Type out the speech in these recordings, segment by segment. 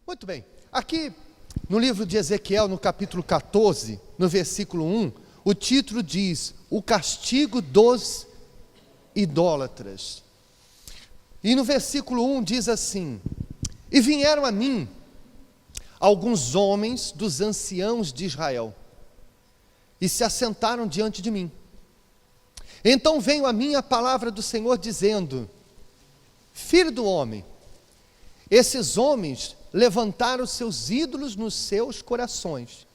Muito bem, aqui no livro de Ezequiel, no capítulo 14, no versículo 1, o título diz: o castigo dos idólatras. E no versículo 1 diz assim: e vieram a mim alguns homens dos anciãos de Israel, e se assentaram diante de mim. Então veio a mim a palavra do Senhor dizendo: filho do homem, esses homens levantaram seus ídolos nos seus corações,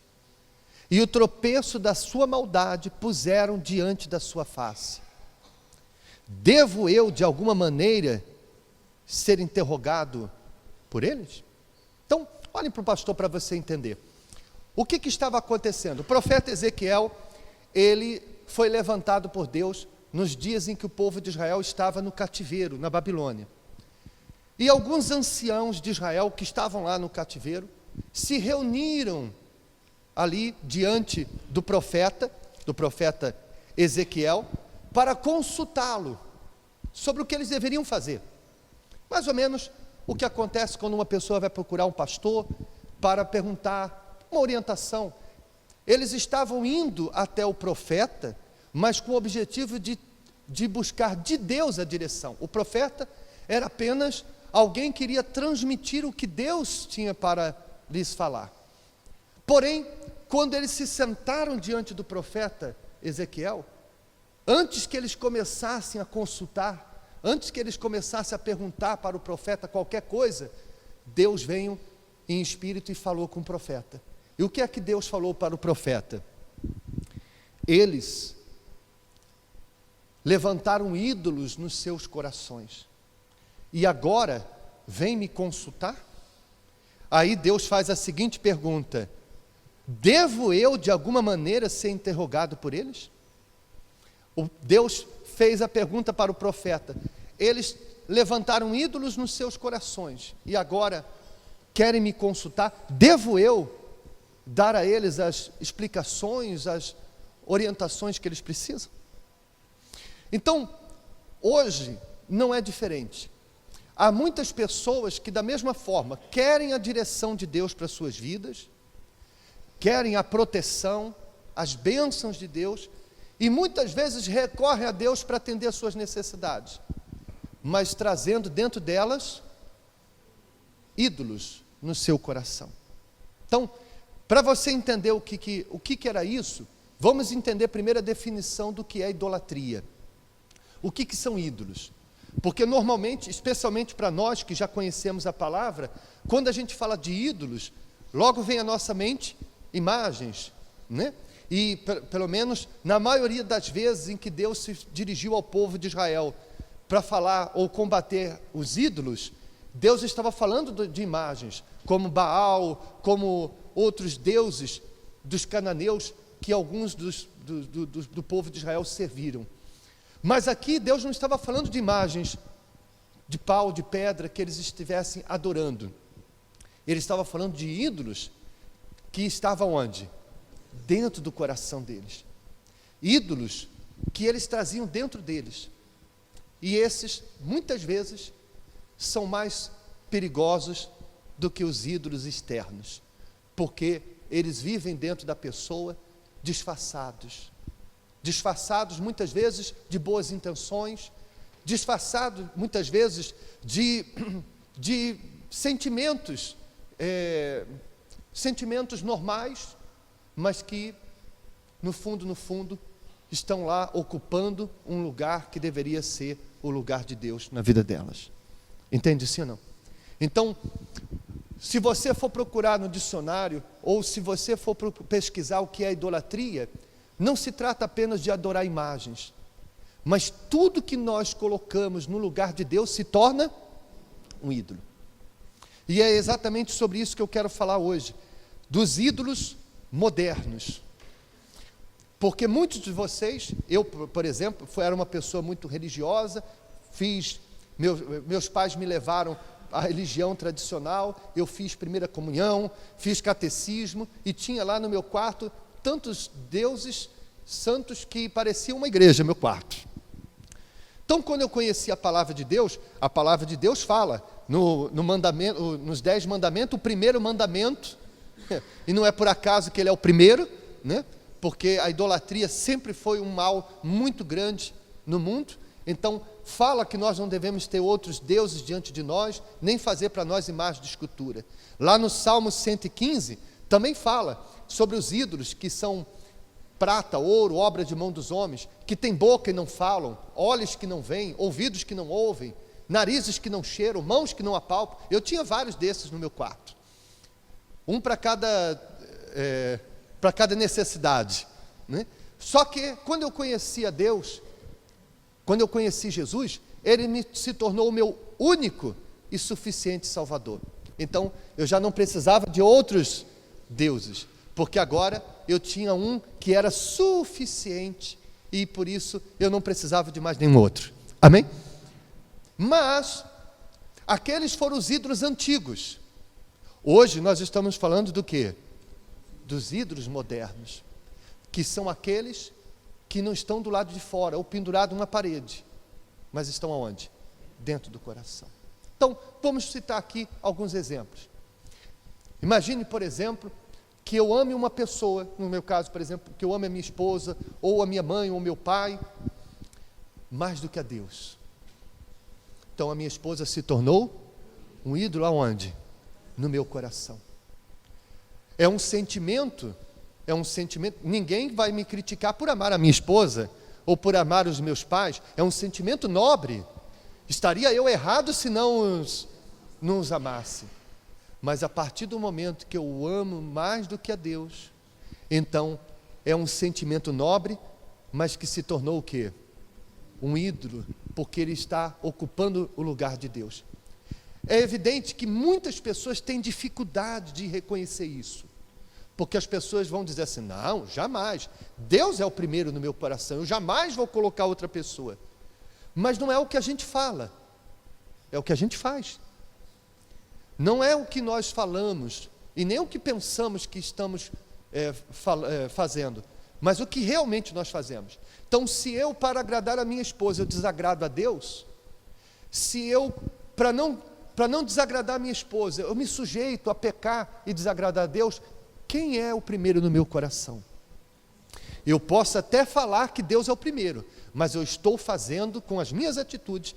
e o tropeço da sua maldade puseram diante da sua face. Devo eu, de alguma maneira, ser interrogado por eles? Então, olhem para o pastor para você entender. O que estava acontecendo? O profeta Ezequiel, ele foi levantado por Deus nos dias em que o povo de Israel estava no cativeiro, na Babilônia. E alguns anciãos de Israel que estavam lá no cativeiro se reuniram ali diante do profeta Ezequiel, para consultá-lo sobre o que eles deveriam fazer. Mais ou menos o que acontece quando uma pessoa vai procurar um pastor para perguntar uma orientação. Eles estavam indo até o profeta, mas com o objetivo de buscar de Deus a direção. O profeta era apenas alguém que iria transmitir o que Deus tinha para lhes falar. Porém, quando eles se sentaram diante do profeta Ezequiel, antes que eles começassem a consultar, antes que eles começassem a perguntar para o profeta qualquer coisa, Deus veio em espírito e falou com o profeta. E o que é que Deus falou para o profeta? Eles levantaram ídolos nos seus corações, e agora vem me consultar? Aí Deus faz a seguinte pergunta: devo eu de alguma maneira ser interrogado por eles? Deus fez a pergunta para o profeta. Eles levantaram ídolos nos seus corações e agora querem me consultar. Devo eu dar a eles as explicações, as orientações que eles precisam? Então, hoje não é diferente. Há muitas pessoas que, da mesma forma, querem a direção de Deus para as suas vidas, querem a proteção, as bênçãos de Deus, e muitas vezes recorrem a Deus para atender às suas necessidades, mas trazendo dentro delas ídolos no seu coração. Então, para você entender o que era isso, vamos entender primeiro a definição do que é idolatria. O que são ídolos? Porque normalmente, especialmente para nós que já conhecemos a palavra, quando a gente fala de ídolos, logo vem à nossa mente imagens, né? E pelo menos na maioria das vezes em que Deus se dirigiu ao povo de Israel para falar ou combater os ídolos, Deus estava falando de imagens, como Baal, como outros deuses dos cananeus, que alguns do povo de Israel serviram. Mas aqui Deus não estava falando de imagens de pau, de pedra, que eles estivessem adorando. Ele estava falando de ídolos que estavam onde? Dentro do coração deles. Ídolos que eles traziam dentro deles. E esses, muitas vezes, são mais perigosos do que os ídolos externos, porque eles vivem dentro da pessoa disfarçados muitas vezes de boas intenções, disfarçados muitas vezes de sentimentos normais, mas que no fundo estão lá ocupando um lugar que deveria ser o lugar de Deus na vida delas. Entende sim ou não? Então, se você for procurar no dicionário, ou se você for pesquisar o que é idolatria, não se trata apenas de adorar imagens, mas tudo que nós colocamos no lugar de Deus se torna um ídolo. E é exatamente sobre isso que eu quero falar hoje, dos ídolos modernos. Porque muitos de vocês, eu, por exemplo, era uma pessoa muito religiosa, meus pais me levaram à religião tradicional, eu fiz primeira comunhão, fiz catecismo, e tinha lá no meu quarto tantos deuses santos que parecia uma igreja, meu quarto. Então, quando eu conheci a palavra de Deus fala no mandamento, nos 10 mandamentos, o primeiro mandamento, e não é por acaso que ele é o primeiro, né? Porque a idolatria sempre foi um mal muito grande no mundo. Então fala que nós não devemos ter outros deuses diante de nós, nem fazer para nós imagem de escultura. Lá no Salmo 115, também fala sobre os ídolos que são prata, ouro, obra de mão dos homens, que têm boca e não falam, olhos que não veem, ouvidos que não ouvem, narizes que não cheiram, mãos que não apalpam. Eu tinha vários desses no meu quarto, um para cada necessidade, né? Só que quando eu conheci a Deus, quando eu conheci Jesus, Ele se tornou o meu único e suficiente Salvador. Então eu já não precisava de outros deuses, porque agora eu tinha um que era suficiente, e por isso eu não precisava de mais nenhum outro. Amém? Mas aqueles foram os ídolos antigos. Hoje nós estamos falando do quê? Dos ídolos modernos, que são aqueles que não estão do lado de fora, ou pendurados numa parede, mas estão aonde? Dentro do coração. Então, vamos citar aqui alguns exemplos. Imagine, por exemplo, que eu ame uma pessoa, no meu caso, por exemplo, que eu ame a minha esposa, ou a minha mãe, ou o meu pai, mais do que a Deus. Então a minha esposa se tornou um ídolo aonde? No meu coração. É um sentimento, ninguém vai me criticar por amar a minha esposa, ou por amar os meus pais, é um sentimento nobre. Estaria eu errado se não os amasse. Mas a partir do momento que eu o amo mais do que a Deus, então é um sentimento nobre, mas que se tornou o quê? Um ídolo, porque ele está ocupando o lugar de Deus. É evidente que muitas pessoas têm dificuldade de reconhecer isso, porque as pessoas vão dizer assim: não, jamais, Deus é o primeiro no meu coração, eu jamais vou colocar outra pessoa. Mas não é o que a gente fala, é o que a gente faz. Não é o que nós falamos, e nem o que pensamos que estamos fazendo, mas o que realmente nós fazemos. Então, se eu, para agradar a minha esposa, eu desagrado a Deus, se eu, para não desagradar a minha esposa, eu me sujeito a pecar e desagradar a Deus, quem é o primeiro no meu coração? Eu posso até falar que Deus é o primeiro, mas eu estou fazendo com as minhas atitudes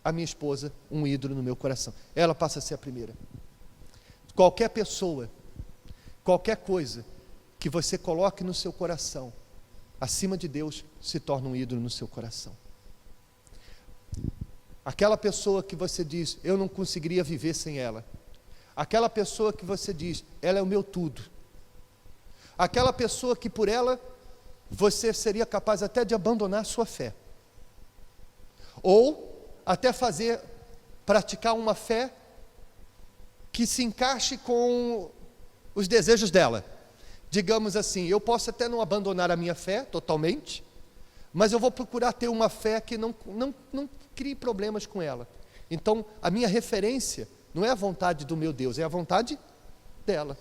a minha esposa um ídolo no meu coração. Ela passa a ser a primeira. Qualquer pessoa, qualquer coisa que você coloque no seu coração acima de Deus, se torna um ídolo no seu coração. Aquela pessoa que você diz: eu não conseguiria viver sem ela. Aquela pessoa que você diz: ela é o meu tudo. Aquela pessoa que por ela você seria capaz até de abandonar a sua fé, ou até praticar uma fé que se encaixe com os desejos dela. Digamos assim, eu posso até não abandonar a minha fé totalmente, mas eu vou procurar ter uma fé que não crie problemas com ela. Então, a minha referência não é a vontade do meu Deus, é a vontade dela.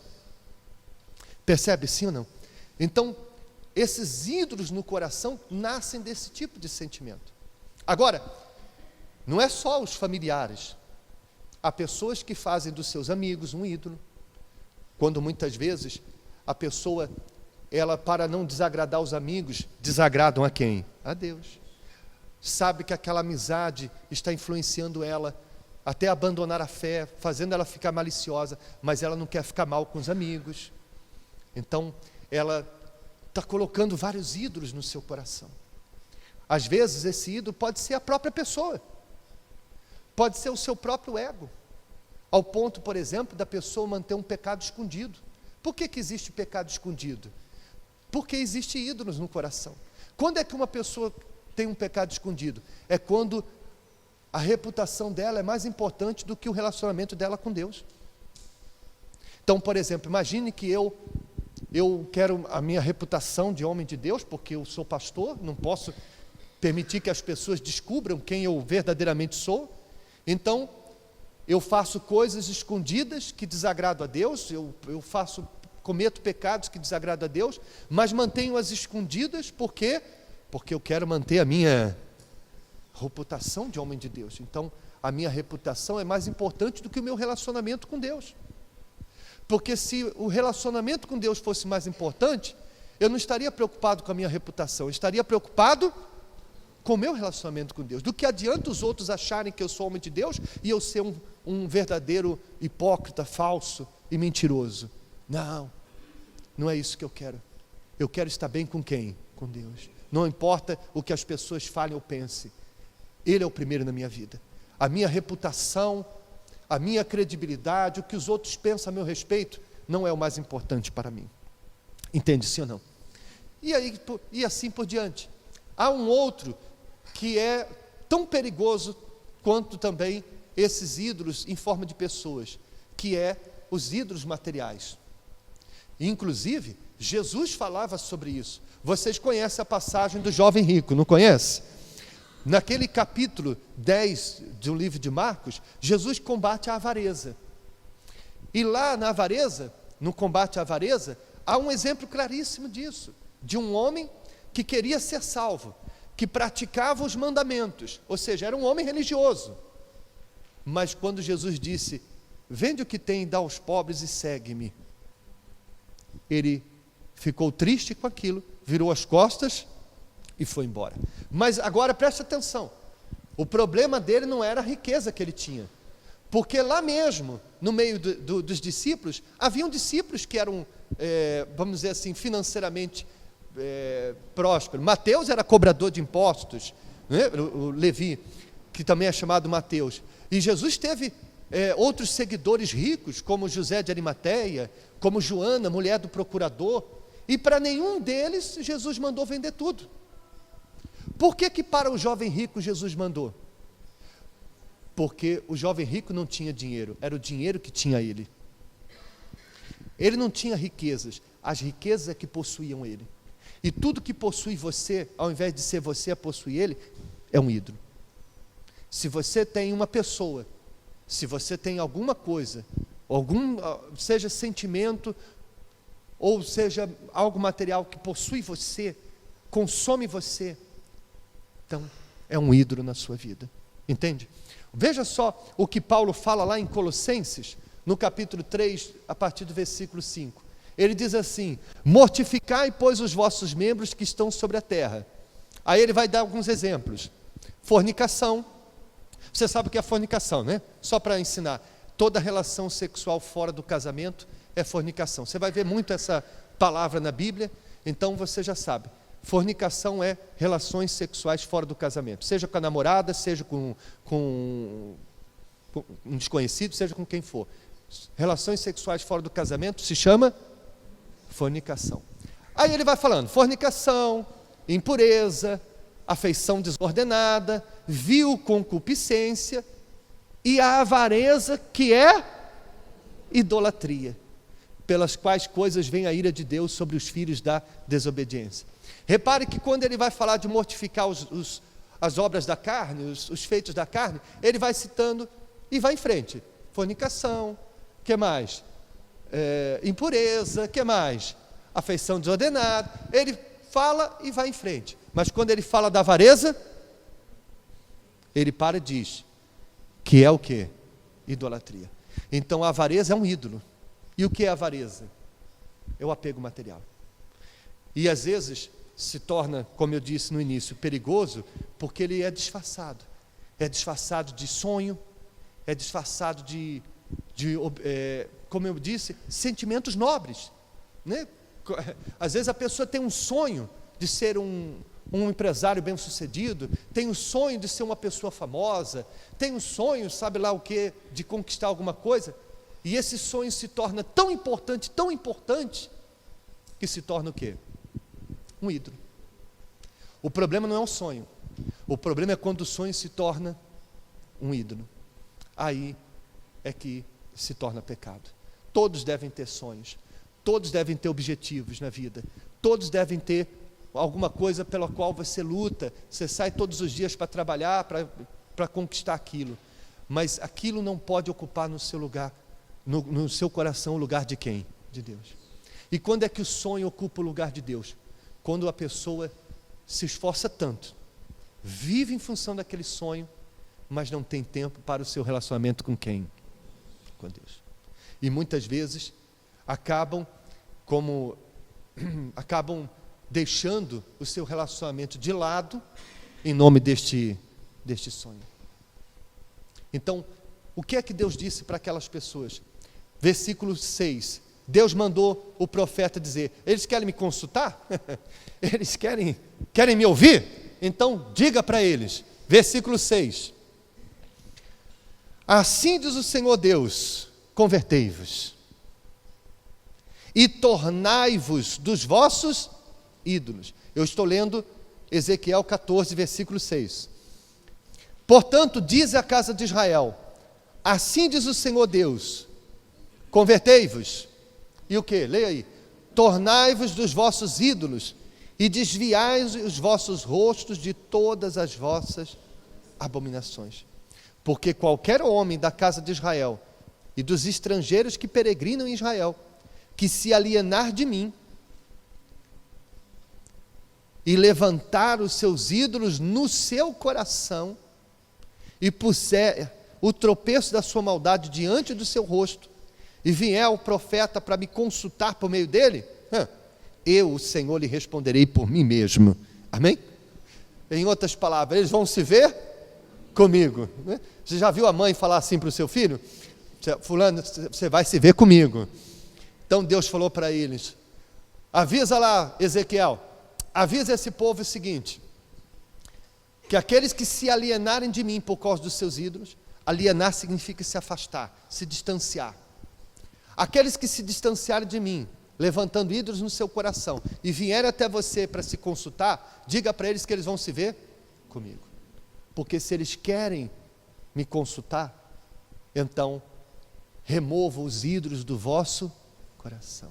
Percebe, sim ou não? Então, esses ídolos no coração nascem desse tipo de sentimento. Agora, não é só os familiares. Há pessoas que fazem dos seus amigos um ídolo, quando muitas vezes a pessoa, ela, para não desagradar os amigos, desagradam a quem? A Deus. Sabe que aquela amizade está influenciando ela até abandonar a fé, fazendo ela ficar maliciosa, mas ela não quer ficar mal com os amigos. Então, ela está colocando vários ídolos no seu coração. Às vezes, esse ídolo pode ser a própria pessoa, pode ser o seu próprio ego, ao ponto, por exemplo, da pessoa manter um pecado escondido. Por que existe pecado escondido? Porque existe ídolos no coração. Quando é que uma pessoa tem um pecado escondido? É quando a reputação dela é mais importante do que o relacionamento dela com Deus. Então, por exemplo, imagine que eu quero a minha reputação de homem de Deus, porque eu sou pastor, não posso permitir que as pessoas descubram quem eu verdadeiramente sou. Então, eu faço coisas escondidas que desagradam a Deus, eu cometo pecados que desagradam a Deus, mas mantenho-as escondidas, por quê? Porque eu quero manter a minha reputação de homem de Deus. Então, a minha reputação é mais importante do que o meu relacionamento com Deus. Porque se o relacionamento com Deus fosse mais importante, eu não estaria preocupado com a minha reputação, eu estaria preocupado com o meu relacionamento com Deus. Do que adianta os outros acharem que eu sou homem de Deus e eu ser um verdadeiro hipócrita, falso e mentiroso? Não, não é isso que eu quero. Eu quero estar bem com quem? Com Deus. Não importa o que as pessoas falem ou pensem, Ele é o primeiro na minha vida. A minha reputação, a minha credibilidade, o que os outros pensam a meu respeito, não é o mais importante para mim. Entende, sim ou não? E assim por diante. Há um outro que é tão perigoso quanto também esses ídolos em forma de pessoas, que é os ídolos materiais. Inclusive, Jesus falava sobre isso. Vocês conhecem a passagem do jovem rico, não conhece? Naquele capítulo 10 do livro de Marcos, Jesus combate a avareza. E lá na avareza, no combate à avareza, há um exemplo claríssimo disso, de um homem que queria ser salvo, que praticava os mandamentos, ou seja, era um homem religioso. Mas quando Jesus disse, vende o que tem, dá aos pobres e segue-me, ele ficou triste com aquilo, virou as costas e foi embora. Mas agora preste atenção, o problema dele não era a riqueza que ele tinha, porque lá mesmo, no meio dos discípulos, haviam discípulos que eram, vamos dizer assim, financeiramente prósperos. Mateus era cobrador de impostos, né? O Levi, que também é chamado Mateus. E Jesus teve outros seguidores ricos, como José de Arimateia, como Joana, mulher do procurador, e para nenhum deles Jesus mandou vender tudo. Por que para o jovem rico Jesus mandou? Porque o jovem rico não tinha dinheiro, era o dinheiro que tinha ele. Ele não tinha riquezas, as riquezas é que possuíam ele. E tudo que possui você, ao invés de ser você a possuir ele, é um ídolo. Se você tem uma pessoa, se você tem alguma coisa, seja sentimento, ou seja algo material que possui você, consome você, então é um ídolo na sua vida, entende? Veja só o que Paulo fala lá em Colossenses, no capítulo 3, a partir do versículo 5. Ele diz assim, mortificai, pois, os vossos membros que estão sobre a terra. Aí ele vai dar alguns exemplos. Fornicação. Você sabe o que é fornicação, né? Só para ensinar. Toda relação sexual fora do casamento é fornicação. Você vai ver muito essa palavra na Bíblia, então você já sabe. Fornicação é relações sexuais fora do casamento. Seja com a namorada, seja com um desconhecido, seja com quem for. Relações sexuais fora do casamento se chama fornicação. Aí ele vai falando, fornicação, impureza, afeição desordenada, vil concupiscência e a avareza, que é idolatria, pelas quais coisas vem a ira de Deus sobre os filhos da desobediência. Repare que quando ele vai falar de mortificar as obras da carne, os feitos da carne, ele vai citando e vai em frente. Fornicação, que mais? Impureza, que mais? Afeição desordenada. Ele fala e vai em frente. Mas quando ele fala da avareza, ele para e diz que é o quê? Idolatria. Então a avareza é um ídolo. E o que é avareza? É o apego material. E às vezes se torna, como eu disse no início, perigoso, porque ele é disfarçado. É disfarçado de sonho, é disfarçado de como eu disse, sentimentos nobres, né? Às vezes a pessoa tem um sonho de ser um empresário bem-sucedido, tem um sonho de ser uma pessoa famosa, tem um sonho, sabe lá o que, de conquistar alguma coisa, e esse sonho se torna tão importante, que se torna o quê? Um ídolo. O problema não é o sonho, o problema é quando o sonho se torna um ídolo. Aí é que se torna pecado. Todos devem ter sonhos, todos devem ter objetivos na vida, todos devem ter alguma coisa pela qual você luta, você sai todos os dias para trabalhar, para conquistar aquilo, mas aquilo não pode ocupar no seu lugar, no seu coração, o lugar de quem? De Deus. E quando é que o sonho ocupa o lugar de Deus? Quando a pessoa se esforça tanto, vive em função daquele sonho, mas não tem tempo para o seu relacionamento com quem? Com Deus. E muitas vezes acabam deixando o seu relacionamento de lado em nome deste sonho. Então, o que é que Deus disse para aquelas pessoas? Versículo 6. Deus mandou o profeta dizer: eles querem me consultar? Eles querem me ouvir? Então diga para eles. Versículo 6. Assim diz o Senhor Deus: convertei-vos e tornai-vos dos vossos ídolos. Eu estou lendo Ezequiel 14, versículo 6. Portanto, diz a casa de Israel: assim diz o Senhor Deus: convertei-vos. E o que? Leia aí. Tornai-vos dos vossos ídolos e desviai os vossos rostos de todas as vossas abominações. Porque qualquer homem da casa de Israel e dos estrangeiros que peregrinam em Israel, que se alienar de mim e levantar os seus ídolos no seu coração e puser o tropeço da sua maldade diante do seu rosto, e vier o profeta para me consultar por meio dele, eu, o Senhor, lhe responderei por mim mesmo. Amém? Em outras palavras, eles vão se ver comigo, né? Você já viu a mãe falar assim para o seu filho? Fulano, você vai se ver comigo. Então Deus falou para eles: avisa lá, Ezequiel, avisa esse povo o seguinte, que aqueles que se alienarem de mim por causa dos seus ídolos, alienar significa se afastar, se distanciar. Aqueles que se distanciarem de mim, levantando ídolos no seu coração, e vierem até você para se consultar, diga para eles que eles vão se ver comigo. Porque se eles querem me consultar, então remova os ídolos do vosso coração.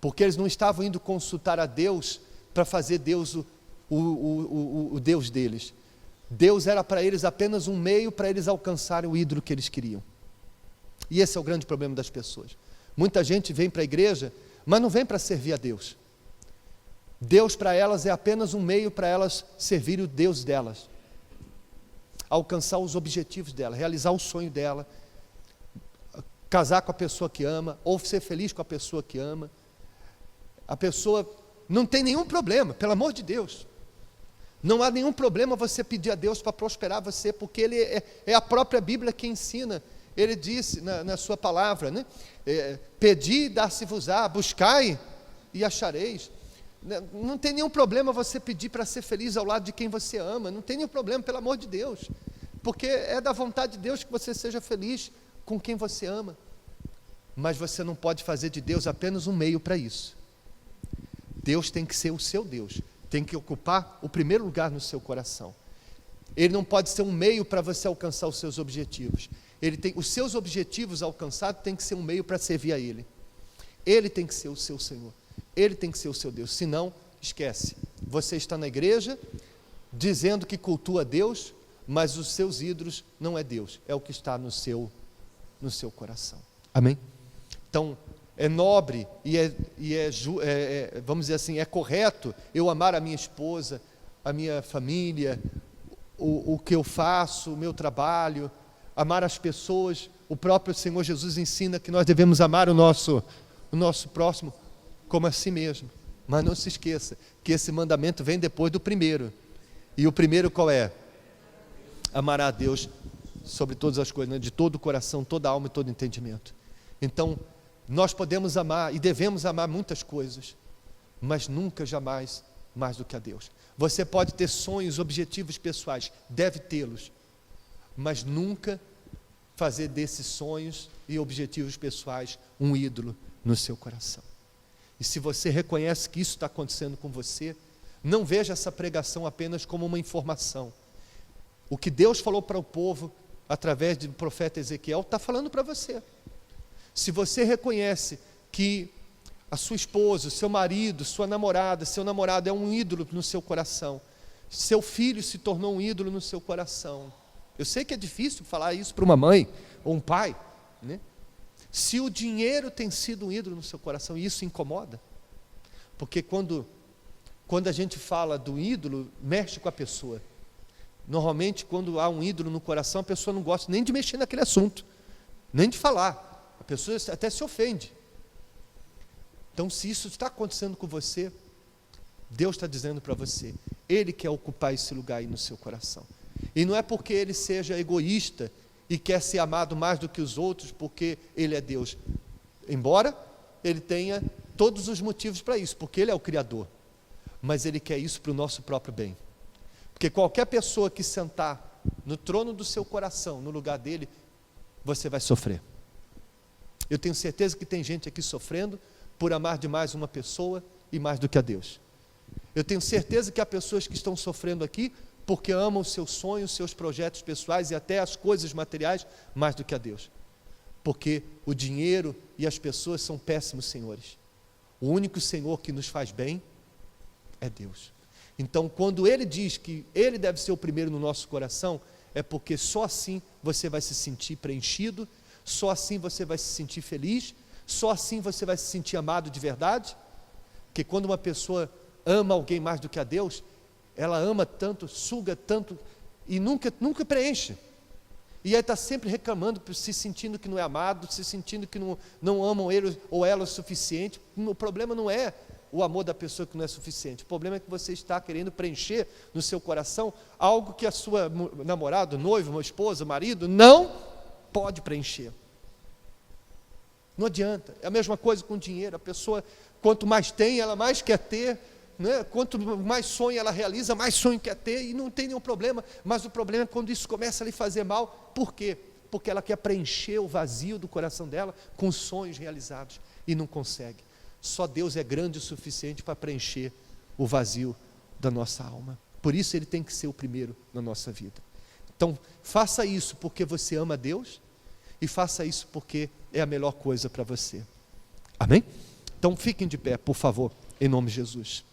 Porque eles não estavam indo consultar a Deus para fazer Deus o Deus deles. Deus era para eles apenas um meio para eles alcançarem o ídolo que eles queriam. E esse é o grande problema das pessoas. Muita gente vem para a igreja, mas não vem para servir a Deus. Deus para elas é apenas um meio para elas servirem o Deus delas, alcançar os objetivos dela, realizar o sonho dela, casar com a pessoa que ama, ou ser feliz com a pessoa que ama. A pessoa não tem nenhum problema, pelo amor de Deus. Não há nenhum problema você pedir a Deus para prosperar você, porque Ele é a própria Bíblia que ensina. Ele disse na sua palavra, né? Pedi e dar-se-vos-á, buscai e achareis. Não tem nenhum problema você pedir para ser feliz ao lado de quem você ama, não tem nenhum problema, pelo amor de Deus, porque é da vontade de Deus que você seja feliz com quem você ama, mas você não pode fazer de Deus apenas um meio para isso. Deus tem que ser o seu Deus, tem que ocupar o primeiro lugar no seu coração. Ele não pode ser um meio para você alcançar os seus objetivos. Os seus objetivos alcançados tem que ser um meio para servir a Ele. Ele tem que ser o seu Senhor, Ele tem que ser o seu Deus, senão, esquece, você está na igreja, dizendo que cultua Deus, mas os seus ídolos não é Deus, é o que está no seu coração. Amém? Então, é nobre vamos dizer assim, é correto eu amar a minha esposa, a minha família, o que eu faço, o meu trabalho, amar as pessoas. O próprio Senhor Jesus ensina que nós devemos amar o nosso próximo como a si mesmo. Mas não se esqueça que esse mandamento vem depois do primeiro. E o primeiro qual é? Amará a Deus sobre todas as coisas, né? De todo o coração, toda a alma e todo entendimento. Então, nós podemos amar e devemos amar muitas coisas, mas nunca, jamais, mais do que a Deus. Você pode ter sonhos, objetivos pessoais, deve tê-los, mas nunca fazer desses sonhos e objetivos pessoais um ídolo no seu coração. E se você reconhece que isso está acontecendo com você, não veja essa pregação apenas como uma informação. O que Deus falou para o povo, através do profeta Ezequiel, está falando para você. Se você reconhece que a sua esposa, seu marido, sua namorada, seu namorado é um ídolo no seu coração, seu filho se tornou um ídolo no seu coração. Eu sei que é difícil falar isso para uma mãe ou um pai, né? Se o dinheiro tem sido um ídolo no seu coração, e isso incomoda, porque quando a gente fala do ídolo, mexe com a pessoa. Normalmente, quando há um ídolo no coração, a pessoa não gosta nem de mexer naquele assunto, nem de falar. A pessoa até se ofende. Então, se isso está acontecendo com você, Deus está dizendo para você, Ele quer ocupar esse lugar aí no seu coração. E não é porque Ele seja egoísta e quer ser amado mais do que os outros, porque Ele é Deus. Embora Ele tenha todos os motivos para isso, porque Ele é o Criador. Mas Ele quer isso para o nosso próprio bem. Porque qualquer pessoa que sentar no trono do seu coração, no lugar dele, você vai sofrer. Eu tenho certeza que tem gente aqui sofrendo por amar demais uma pessoa e mais do que a Deus. Eu tenho certeza que há pessoas que estão sofrendo aqui porque amam os seus sonhos, seus projetos pessoais e até as coisas materiais mais do que a Deus. Porque o dinheiro e as pessoas são péssimos senhores. O único Senhor que nos faz bem é Deus. Então, quando Ele diz que Ele deve ser o primeiro no nosso coração, é porque só assim você vai se sentir preenchido, só assim você vai se sentir feliz, só assim você vai se sentir amado de verdade. Porque quando uma pessoa ama alguém mais do que a Deus, ela ama tanto, suga tanto e nunca preenche. E aí está sempre reclamando, se sentindo que não é amado, se sentindo que não amam ele ou ela o suficiente. O problema não é o amor da pessoa que não é suficiente. O problema é que você está querendo preencher no seu coração algo que a sua namorada, noivo, esposa, marido não pode preencher. Não adianta. É a mesma coisa com o dinheiro. A pessoa, quanto mais tem, ela mais quer ter, né? Quanto mais sonho ela realiza, mais sonho quer ter, e não tem nenhum problema. Mas o problema é quando isso começa a lhe fazer mal. Por quê? Porque ela quer preencher o vazio do coração dela com sonhos realizados e não consegue. Só Deus é grande o suficiente para preencher o vazio da nossa alma. Por isso Ele tem que ser o primeiro na nossa vida. Então, faça isso porque você ama Deus e faça isso porque é a melhor coisa para você. Amém? Então, fiquem de pé, por favor, em nome de Jesus.